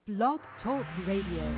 Blog Talk Radio.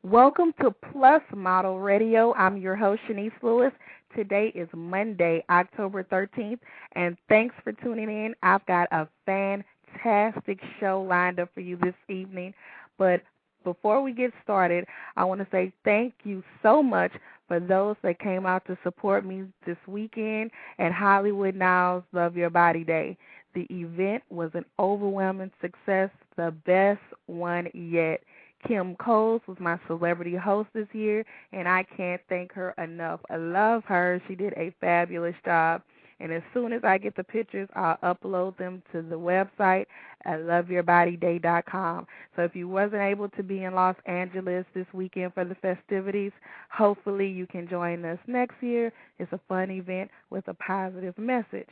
Welcome to Plus Model Radio. I'm your host, Shanice Lewis. Today is Monday, October 13th, and thanks for tuning in. I've got a fantastic show lined up for you this evening. But before we get started, I want to say thank you so much for those that came out to support me this weekend at Hollywood Now's Love Your Body Day. The event was an overwhelming success, the best one yet. Kim Coles was my celebrity host this year, and I can't thank her enough. I love her. She did a fabulous job. And as soon as I get the pictures, I'll upload them to the website at loveyourbodyday.com. So if you wasn't able to be in Los Angeles this weekend for the festivities, hopefully you can join us next year. It's a fun event with a positive message.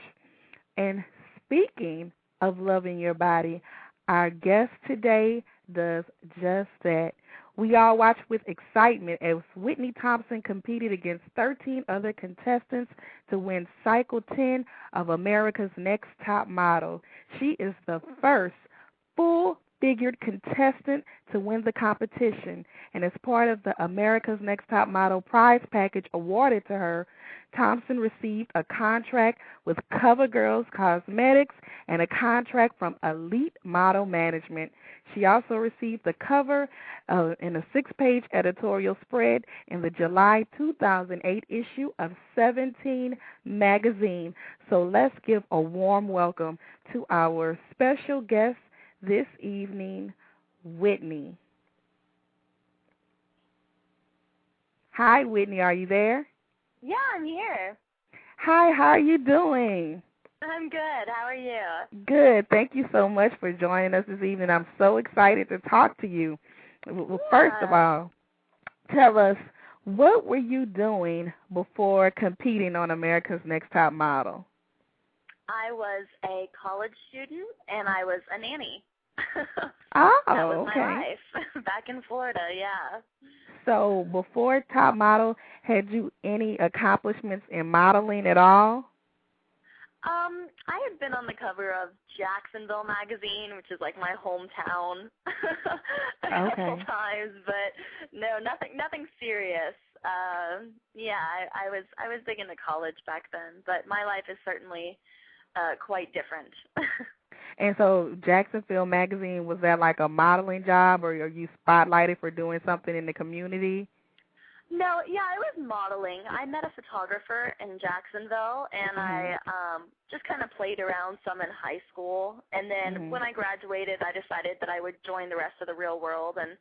And speaking of loving your body, our guest today does just that. We all watched with excitement as Whitney Thompson competed against 13 other contestants to win Cycle 10 of America's Next Top Model. She is the first full-figured contestant to win the competition, and as part of the America's Next Top Model prize package awarded to her, Thompson received a contract with CoverGirl's Cosmetics and a contract from Elite Model Management. She also received the cover in a 6-page editorial spread in the July 2008 issue of 17 magazine. So let's give a warm welcome to our special guest this evening, Whitney. Hi, Whitney. Are you there? Yeah, I'm here. Hi, how are you doing? I'm good. How are you? Good. Thank you so much for joining us this evening. I'm so excited to talk to you. Well, first of all, tell us, what were you doing before competing on America's Next Top Model? I was a college student, and I was a nanny. Oh, that was okay. my life back in Florida, yeah. So before Top Model, had you any accomplishments in modeling at all? I had been on the cover of Jacksonville magazine, which is like my hometown, a couple times, but no, nothing serious. Yeah, I was big into college back then, but my life is certainly quite different. And so Jacksonville magazine, was that like a modeling job, or are you spotlighted for doing something in the community? No, yeah, I was modeling. I met a photographer in Jacksonville, and I just kind of played around some in high school. And then when I graduated, I decided that I would join the rest of the real world and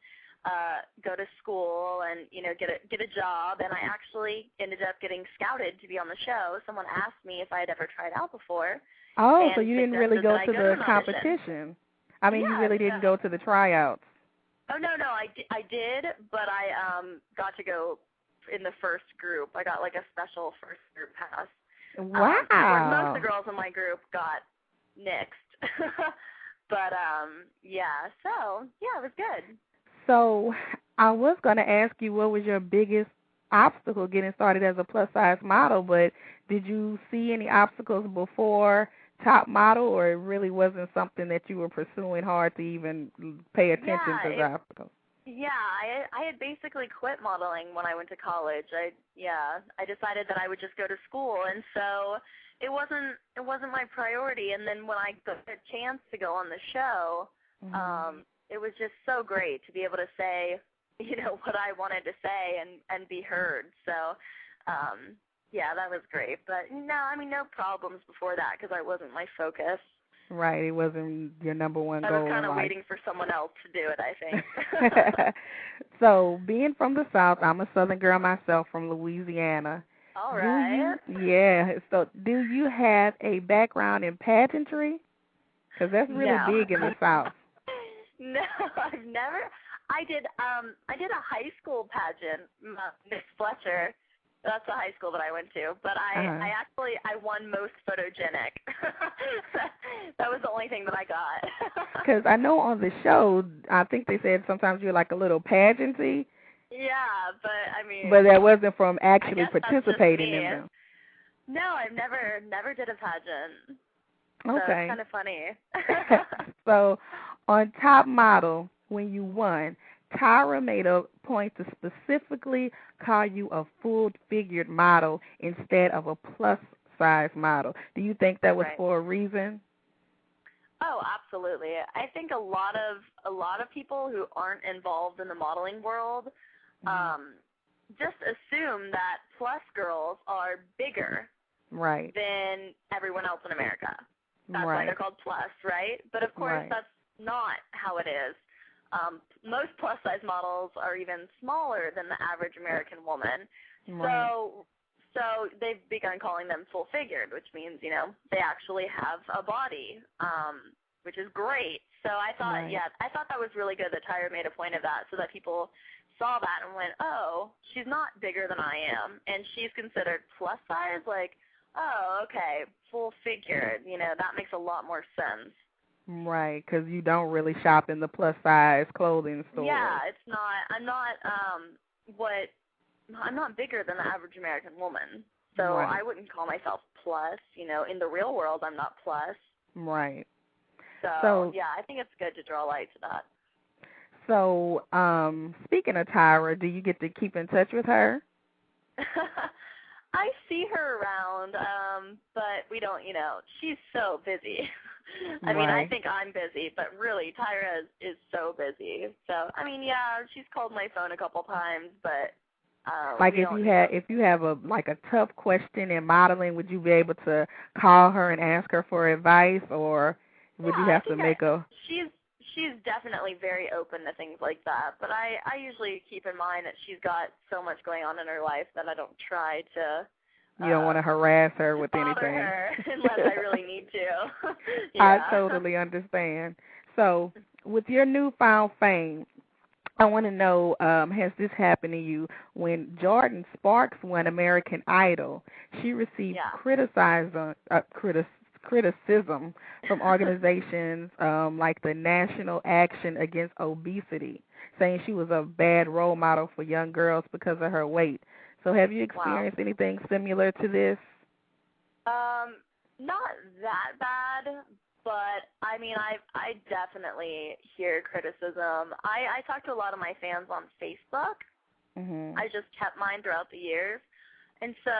go to school and, you know, get a job. And I actually ended up getting scouted to be on the show. Someone asked me if I had ever tried out before. Oh, so you didn't really go to the competition. I mean, yeah, you really didn't go to the tryouts. Oh, no, I did, but I got to go in the first group. I got like a special first group pass. Wow. Most of the girls in my group got nixed. But, yeah, so, yeah, it was good. So I was going to ask you, what was your biggest obstacle getting started as a plus-size model, but did you see any obstacles before Top Model, or it really wasn't something that you were pursuing hard to even pay attention to the obstacles? Yeah, I had basically quit modeling when I went to college. I decided that I would just go to school, and so it wasn't my priority. And then when I got a chance to go on the show, it was just so great to be able to say, you know, what I wanted to say and be heard. So Yeah, that was great. But no, I mean, no problems before that because I wasn't my focus. Right. It wasn't your number one I was goal kind in of life. waiting for someone else to do it, I think. So, being from the South, I'm a Southern girl myself from Louisiana. All Do you? right. Yeah. So, do you have a background in pageantry? Because that's really No. big in the South. No, I've never. I did a high school pageant, Miss Fletcher. That's the high school that I went to. But I won most photogenic. That was the only thing that I got. Because I know on the show, I think they said sometimes you're like a little pageanty. Yeah, but I mean. But that wasn't from actually I guess participating that's just me. in them. No, I've never did a pageant. Okay. So it's kind of funny. So, on Top Model, when you won, Tyra made a point to specifically call you a full-figured model instead of a plus-size model. Do you think that was Right. for a reason? Oh, absolutely. I think a lot of people who aren't involved in the modeling world just assume that plus girls are bigger Right. than everyone else in America. That's right. why they're called plus, right? But of course, Right. that's not how it is. Most plus-size models are even smaller than the average American woman. Right. So they've begun calling them full-figured, which means, they actually have a body, which is great. So I thought, Right. I thought that was really good that Tyra made a point of that so that people saw that and went, oh, she's not bigger than I am, and she's considered plus-size, like, oh, okay, full-figured, that makes a lot more sense. Right, because you don't really shop in the plus-size clothing store. Yeah, it's not. I'm not bigger than the average American woman, so Right. I wouldn't call myself plus. In the real world, I'm not plus. Right. So yeah, I think it's good to draw light to that. So, speaking of Tyra, do you get to keep in touch with her? I see her around, but we don't. She's so busy. I mean, I think I'm busy, but really, Tyra is so busy. So, I mean, yeah, she's called my phone a couple times, but like if you have a tough question in modeling, would you be able to call her and ask her for advice, or would you have to make a? She's definitely very open to things like that, but I usually keep in mind that she's got so much going on in her life that I don't try to. You don't want to harass her with anything. Her unless I really need to. Yeah. I totally understand. So, with your newfound fame, I want to know, has this happened to you? When Jordan Sparks won American Idol, she received criticism from organizations like the National Action Against Obesity, saying she was a bad role model for young girls because of her weight. So have you experienced anything similar to this? Not that bad, but I mean, I definitely hear criticism. I talk to a lot of my fans on Facebook. Mm-hmm. I just kept mine throughout the years. And so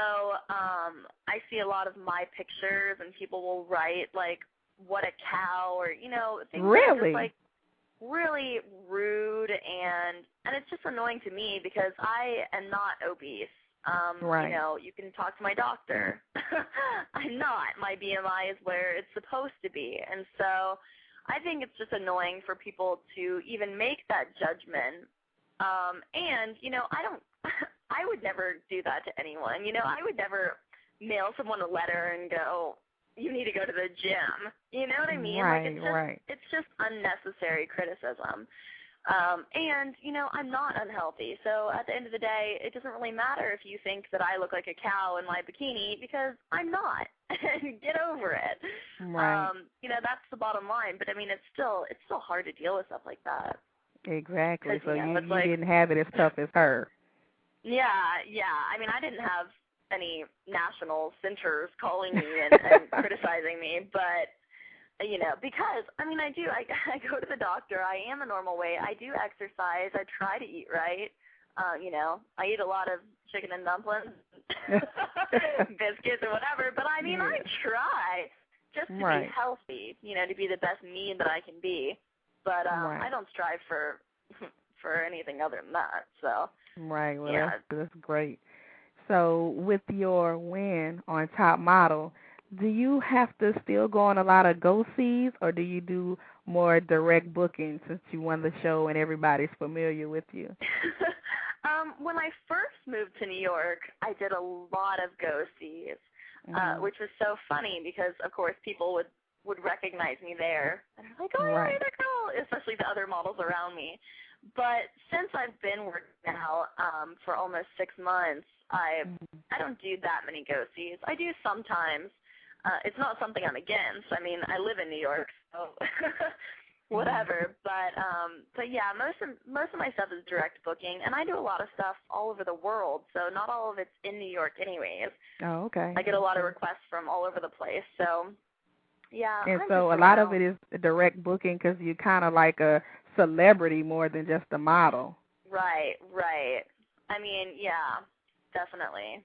I see a lot of my pictures, and people will write, like, what a cow, or, things that are just, like, really rude, and it's just annoying to me because I am not obese. You can talk to my doctor. I'm not. My BMI is where it's supposed to be. And so I think it's just annoying for people to even make that judgment. I would never do that to anyone. I would never mail someone a letter and go, you need to go to the gym. You know what I mean? It's just unnecessary criticism. I'm not unhealthy. So at the end of the day, it doesn't really matter if you think that I look like a cow in my bikini, because I'm not. Get over it. Right. That's the bottom line. But I mean, it's still hard to deal with stuff like that. Exactly. So you didn't have it as tough as her. Yeah. I mean, I didn't have any national centers calling me and criticizing me, but because, I mean, I go to the doctor. I am a normal weight. I do exercise. I try to eat right. I eat a lot of chicken and dumplings, biscuits or whatever. But I mean, I try just to be healthy, to be the best me that I can be. But I don't strive for anything other than that. So. Right. Well, that's great. So with your win on Top Model, Do you have to still go on a lot of go-sees, or do you do more direct booking since you won the show and everybody's familiar with you? When I first moved to New York, I did a lot of go-sees, which was so funny because, of course, people would recognize me there. And they're like, oh, yeah, you're the girl, especially the other models around me. But since I've been working now for almost 6 months, I don't do that many go-sees. I do sometimes. It's not something I'm against. I mean, I live in New York, so whatever. But yeah, most of my stuff is direct booking, and I do a lot of stuff all over the world. So not all of it's in New York, anyways. Oh, okay. I get a lot of requests from all over the place. So yeah. And so a lot of it is direct booking because you're kind of like a celebrity more than just a model. Right. I mean, yeah, definitely.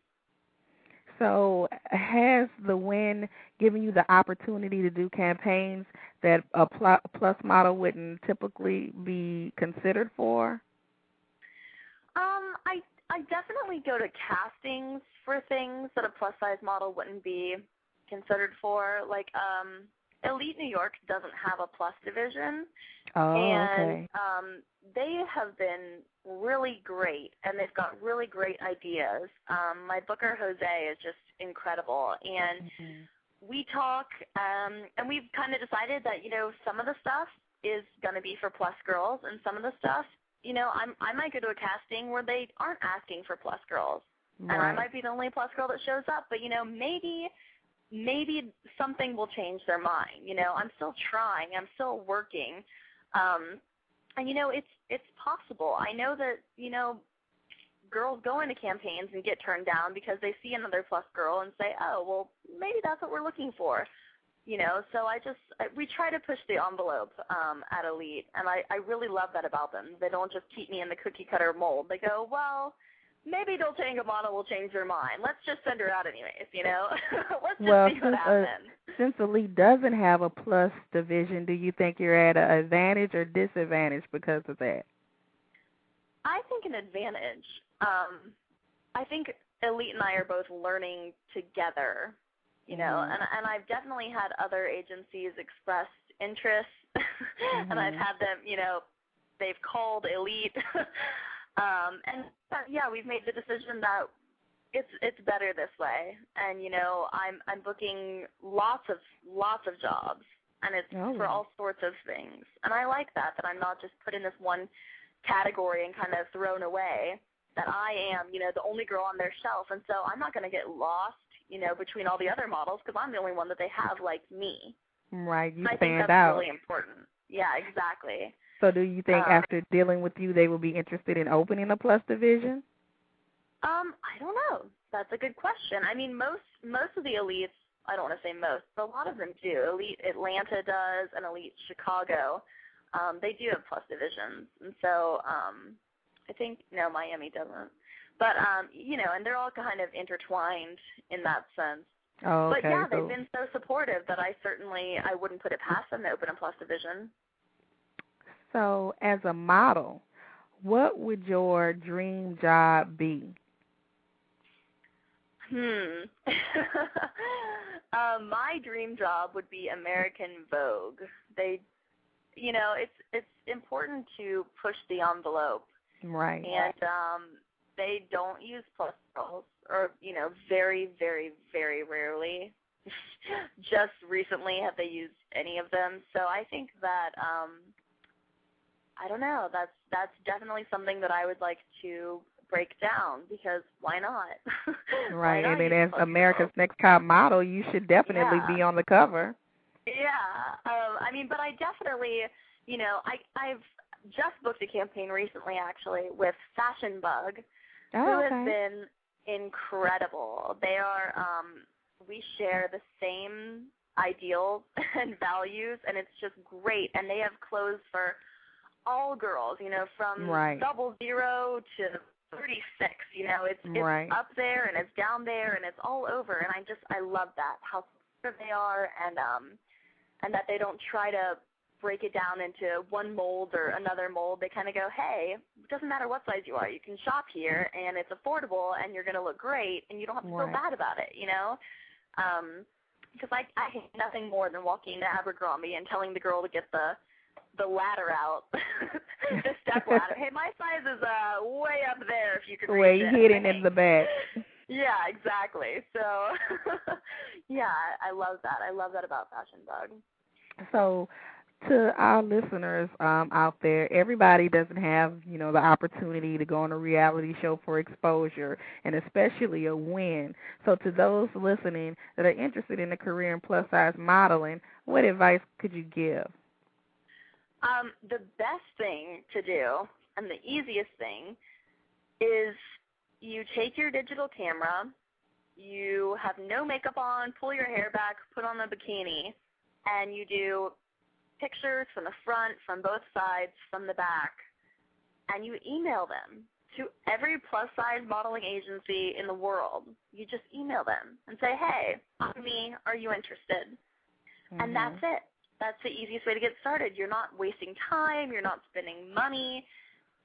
So has the win given you the opportunity to do campaigns that a plus model wouldn't typically be considered for? I definitely go to castings for things that a plus size model wouldn't be considered for. Like Elite New York doesn't have a plus division. Oh, and okay. They have been really great, and they've got really great ideas. My booker, Jose, is just incredible, and we talk, and we've kind of decided that, some of the stuff is going to be for plus girls, and some of the stuff, I might go to a casting where they aren't asking for plus girls, and I might be the only plus girl that shows up, but, maybe something will change their mind. I'm still trying. I'm still working. And, it's possible. I know that, girls go into campaigns and get turned down because they see another plus girl and say, oh, well, maybe that's what we're looking for. So we try to push the envelope at Elite, and I really love that about them. They don't just keep me in the cookie-cutter mold. They go, well, maybe Dolce & Gabbana will change their mind. Let's just send her out anyways, Let's just see what happens. Since Elite doesn't have a plus division, do you think you're at an advantage or disadvantage because of that? I think an advantage. I think Elite and I are both learning together, and I've definitely had other agencies express interest, and I've had them, they've called Elite. Yeah, we've made the decision that it's better this way, and I'm booking lots of jobs, and it's for all sorts of things, and I like that I'm not just put in this one category and kind of thrown away. That I am, the only girl on their shelf, and so I'm not going to get lost, between all the other models because I'm the only one that they have like me. Right, you stand out. I think that's really important. Yeah, exactly. So do you think after dealing with you, they will be interested in opening a plus division? I don't know. That's a good question. I mean, most of the elites, I don't want to say most, but a lot of them do. Elite Atlanta does, and Elite Chicago. They do have plus divisions, and so I think, no, Miami doesn't. But, and they're all kind of intertwined in that sense. Oh, okay. But, yeah, they've been so supportive that I wouldn't put it past them to open a plus division. So, as a model, what would your dream job be? My dream job would be American Vogue. It's important to push the envelope. Right. And they don't use plus girls, or, very, very, very rarely. Just recently have they used any of them. So I think that, I don't know, that's definitely something that I would like to break down, because why not? Right, and then as America's Next Top Model, you should definitely be on the cover. Yeah, but I definitely, I've just booked a campaign recently, actually, with Fashion Bug, who has been incredible. They are, we share the same ideals and values, and it's just great. And they have clothes for all girls, from 00 to 36. It's up there and it's down there and it's all over. And I love that, how supportive they are, and that they don't try to break it down into one mold or another mold. They kind of go, hey, it doesn't matter what size you are. You can shop here, and it's affordable, and you're going to look great, and you don't have to feel bad about it, because I hate nothing more than walking into Abercrombie and telling the girl to get the ladder out, the step ladder. Hey, my size is way up there if you could reach it. Way hidden in the back. Yeah, exactly. So, yeah, I love that. I love that about Fashion Bug. So, to our listeners out there, everybody doesn't have, the opportunity to go on a reality show for exposure and especially a win. So to those listening that are interested in a career in plus-size modeling, what advice could you give? The best thing to do and the easiest thing is you take your digital camera, you have no makeup on, pull your hair back, put on the bikini, and you do pictures from the front, from both sides, from the back, and you email them to every plus-size modeling agency in the world. You just email them and say, hey, I'm me, are you interested? Mm-hmm. And that's it. That's the easiest way to get started. You're not wasting time, you're not spending money,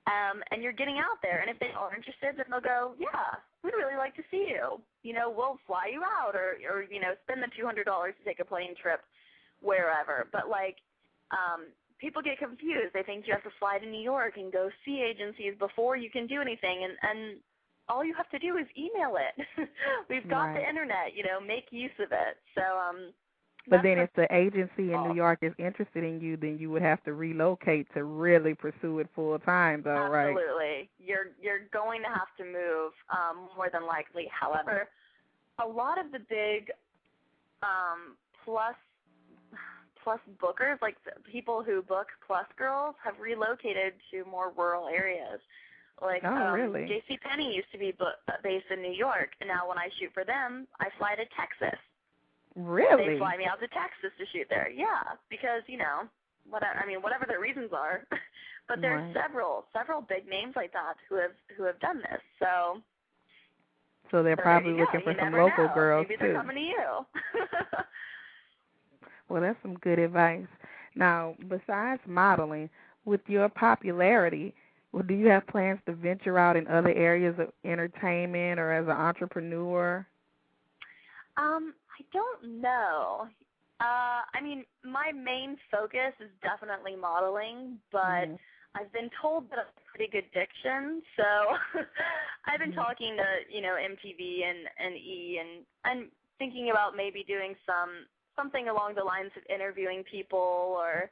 and you're getting out there. And if they are interested, then they'll go, yeah, we'd really like to see you. We'll fly you out or spend the $200 to take a plane trip wherever. But, people get confused. They think you have to fly to New York and go see agencies before you can do anything. And all you have to do is email it. We've got the Internet, make use of it. So, but then if the agency in New York is interested in you, then you would have to relocate to really pursue it full time, though, right? Absolutely. You're going to have to move more than likely. However, a lot of the big plus bookers, like people who book plus girls, have relocated to more rural areas. Like really? JCPenney used to be based in New York, and now when I shoot for them, I fly to Texas. Really? They fly me out to Texas to shoot there. Yeah, because whatever their reasons are, but there's several big names like that who have done this. So they're probably looking for some local girls Maybe they're coming to you. Well, that's some good advice. Now, besides modeling, with your popularity, do you have plans to venture out in other areas of entertainment or as an entrepreneur? I don't know. My main focus is definitely modeling, but I've been told that I have pretty good diction, so I've been talking to, MTV and E and thinking about maybe doing something along the lines of interviewing people or,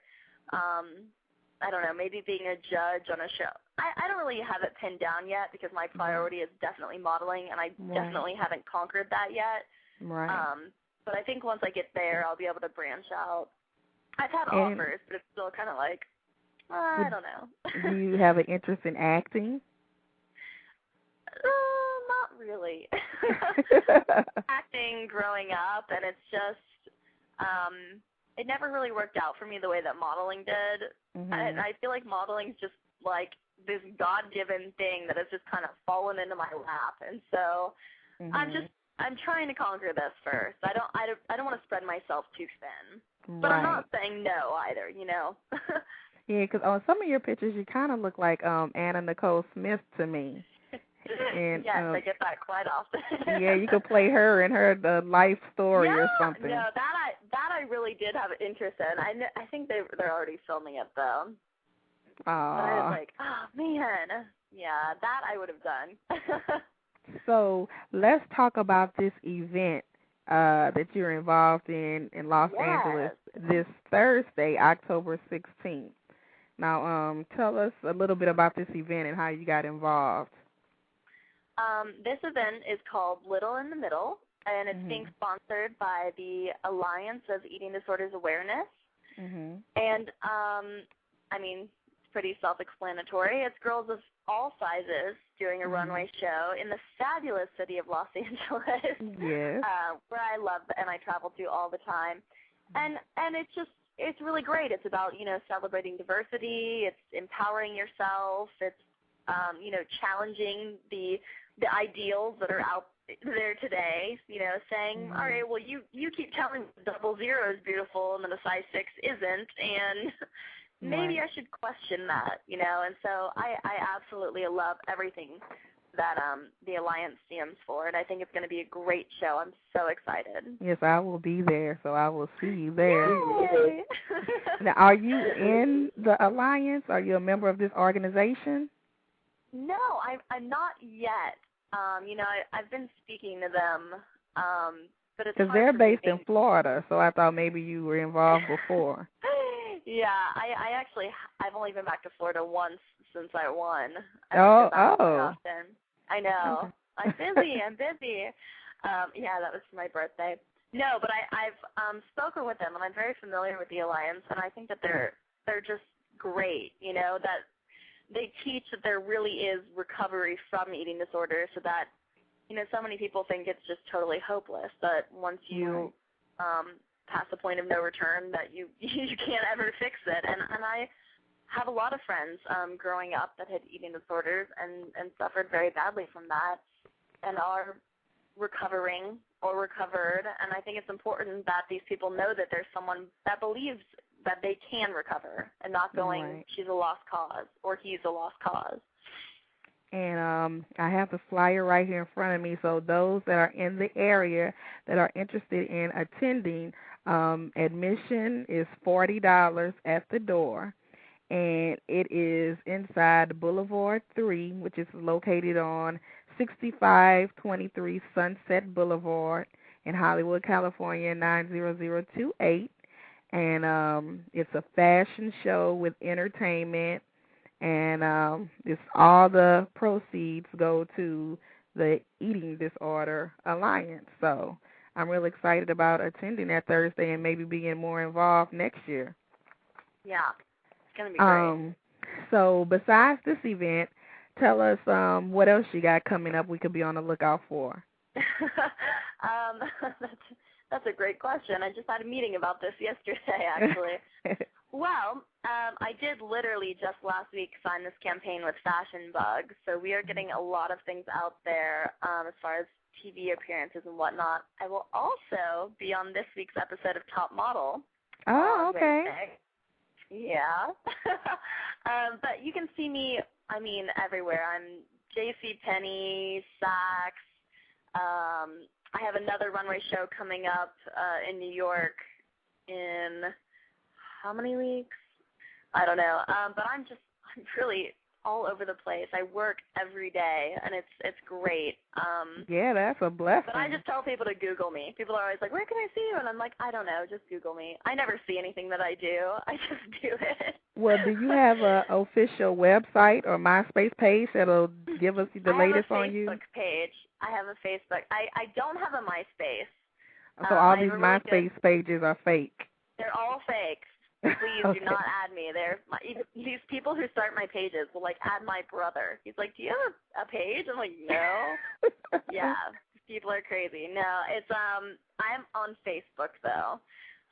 I don't know, maybe being a judge on a show. I don't really have it pinned down yet because my priority is definitely modeling, and I definitely haven't conquered that yet. Right. But I think once I get there, I'll be able to branch out. I've had offers, but it's still kind of like, I don't know. Do you have an interest in acting? Not really. Acting growing up, and it's just, it never really worked out for me the way that modeling did. I feel like modeling's just like this God-given thing that has just kind of fallen into my lap, and so I'm trying to conquer this first. I don't want to spread myself too thin, but I'm not saying no either. Yeah, because on some of your pictures, you kind of look like Anna Nicole Smith to me. And, yes, I get that quite often. Yeah, you could play her in her life story or something. No, that I really did have an interest in. I think they're already filming it though. But I was like, oh man, yeah, that I would have done. So let's talk about this event that you're involved in Los Angeles this Thursday, October 16th. Now, tell us a little bit about this event and how you got involved. This event is called Little in the Middle, and it's being sponsored by the Alliance of Eating Disorders Awareness. And, it's pretty self-explanatory. It's girls of all sizes doing a runway show in the fabulous city of Los Angeles, where I love and I travel to all the time. And it's really great. It's about, celebrating diversity. It's empowering yourself. It's, challenging the ideals that are out there today, saying, all right, well, you keep telling me 00 is beautiful and then a size 6 isn't, and maybe I should question that, and so I absolutely love everything that the Alliance stands for, and I think it's going to be a great show. I'm so excited. Yes, I will be there, so I will see you there. Yay! Now, are you in the Alliance? Are you a member of this organization? No, I'm not yet. I've been speaking to them, but it's hard because they're for based me. in Florida, so I thought maybe you were involved before. Yeah, I've only been back to Florida once since I won. I Oh, don't go back very oh. often. I know. Okay. I'm busy. Yeah, that was for my birthday. No, but I've spoken with them, and I'm very familiar with the Alliance, and I think that they're just great. That they teach that there really is recovery from eating disorders, so that so many people think it's just totally hopeless. But once you past the point of no return, that you can't ever fix it. And I have a lot of friends growing up that had eating disorders and suffered very badly from that and are recovering or recovered. And I think it's important that these people know that there's someone that believes that they can recover and not going, she's a lost cause or he's a lost cause. And I have the flyer right here in front of me. So those that are in the area that are interested in attending, admission is $40 at the door. And it is inside Boulevard 3, which is located on 6523 Sunset Boulevard in Hollywood, California, 90028. And it's a fashion show with entertainment. And it's all the proceeds go to the Eating Disorder Alliance. So I'm really excited about attending that Thursday and maybe being more involved next year. Yeah, it's going to be great. So besides this event, tell us what else you got coming up we could be on the lookout for. That's a great question. I just had a meeting about this yesterday, actually. Well, I did literally just last week sign this campaign with Fashion Bug, so we are getting a lot of things out there as far as TV appearances and whatnot. I will also be on this week's episode of Top Model. Oh, okay. Wednesday. Yeah. But you can see me, everywhere. I'm JCPenney, Saks. I have another runway show coming up in New York in how many weeks? I don't know. But I'm really all over the place. I work every day, and it's great. Yeah, that's a blessing. But I just tell people to Google me. People are always like, where can I see you? And I'm like, I don't know, just Google me. I never see anything that I do. I just do it. Well, do you have an official website or MySpace page that'll give us the latest on you? I have a Facebook page. I have a Facebook. I don't have a MySpace. So all these MySpace pages are fake. They're all fake. Please do not add me. These people who start my pages will add my brother. He's like, do you have a page? I'm like, no. Yeah, people are crazy. No, it's I'm on Facebook though,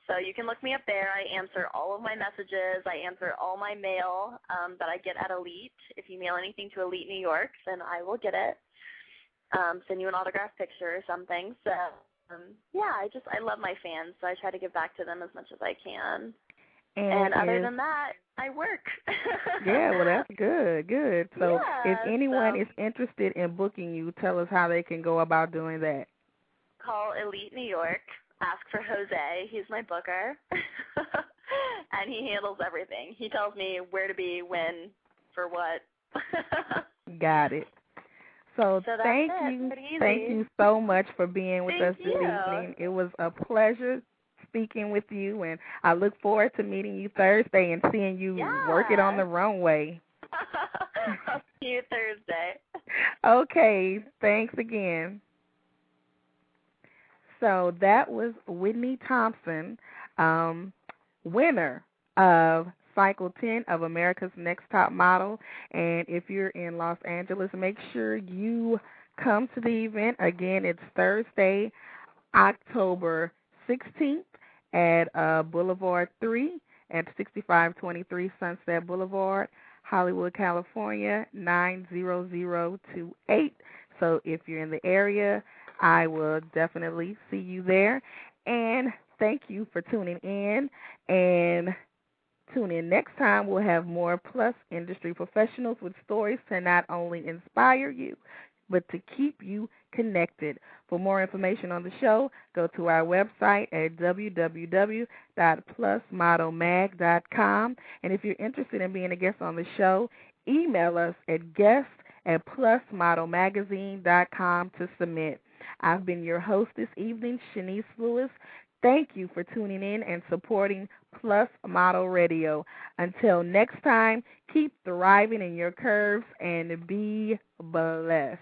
so you can look me up there. I answer all of my messages. I answer all my mail that I get at Elite. If you mail anything to Elite New York, then I will get it. Send you an autographed picture or something. So yeah, I love my fans, so I try to give back to them as much as I can. And other than that, I work. Yeah, well, that's good. So if anyone is interested in booking you, tell us how they can go about doing that. Call Elite New York. Ask for Jose. He's my booker. And he handles everything. He tells me where to be, when, for what. Got it. So thank you. Thank you so much for being with us this evening. It was a pleasure speaking with you, and I look forward to meeting you Thursday and seeing you work it on the runway. I'll see you Thursday. Okay, thanks again. So that was Whitney Thompson, winner of Cycle 10 of America's Next Top Model. And if you're in Los Angeles, make sure you come to the event. Again, it's Thursday, October 16th at Boulevard 3 at 6523 Sunset Boulevard, Hollywood, California, 90028. So if you're in the area, I will definitely see you there. And thank you for tuning in. And tune in next time. We'll have more Plus industry professionals with stories to not only inspire you, but to keep you connected. For more information on the show, go to our website at www.plusmodelmag.com. And if you're interested in being a guest on the show, email us at guest@plusmodelmagazine.com to submit. I've been your host this evening, Shanice Lewis. Thank you for tuning in and supporting Plus Model Radio. Until next time, keep thriving in your curves and be blessed.